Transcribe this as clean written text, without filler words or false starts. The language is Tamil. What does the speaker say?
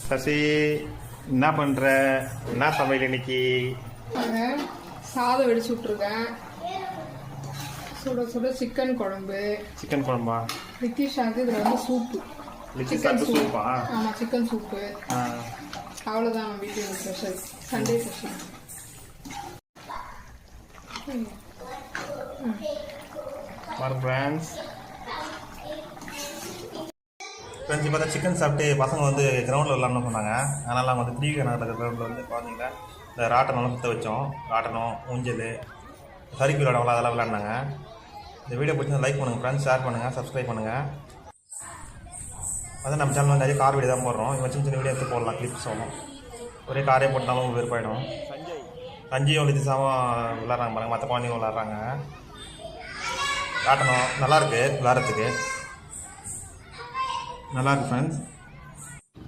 சசி என்ன பண்ணுற? என்ன சமையல் இன்னைக்கு? சாதம் வெடிச்சு விட்ருக்கேன். சுட சுட சிக்கன் குழம்பு. சிக்கன் குழம்பா? ரித்திஷாக்கு இதில் வந்து சூப்பு. சிக்கன் சூப்பா? ஆமாம், சிக்கன் சூப்பு. அவ்வளோதான் நம்ம வீட்டில் ஸ்பெஷல், சண்டே ஸ்பெஷல். ஃப்ரெண்ட்ஸ் இப்போ தான் சிக்கன் சாப்பிட்டு பசங்க வந்து கிரவுண்டில் விளாட்ணும்னு சொன்னாங்க. அதனால் அவங்க வந்து டிவி நகர கிரவுண்டில் வந்து பார்த்தீங்கன்னா இந்த ராட்டனம்லாம் சுற்ற வச்சோம். ராட்டனம், ஊஞ்சல், சறுக்கி விளையாடுவாங்களா, அதெல்லாம் விளையாடினாங்க. இந்த வீடியோ பிடிச்சி லைக் பண்ணுங்கள் ஃப்ரெண்ட்ஸ், ஷேர் பண்ணுங்கள், சப்ஸ்கிரைப் பண்ணுங்கள். அதான் நம்ம சேனல் நிறைய கார் வீடியோ தான் போடுறோம். இவன் சின்ன சின்ன வீடியோ எடுத்து போடலாம், கிளிப்ஸ் ஆகும். ஒரே காரே போட்டாலும் வெறுப்பாயிடும். சஞ்சயும் லிதிசாவும் விளாட்றாங்க பாருங்கள், மற்ற குழந்தைங்க விளாட்றாங்க. ராட்டனம் நல்லாயிருக்கு, விளாட்றதுக்கு நல்லாயிருக்கு ஃப்ரெண்ட்ஸ்.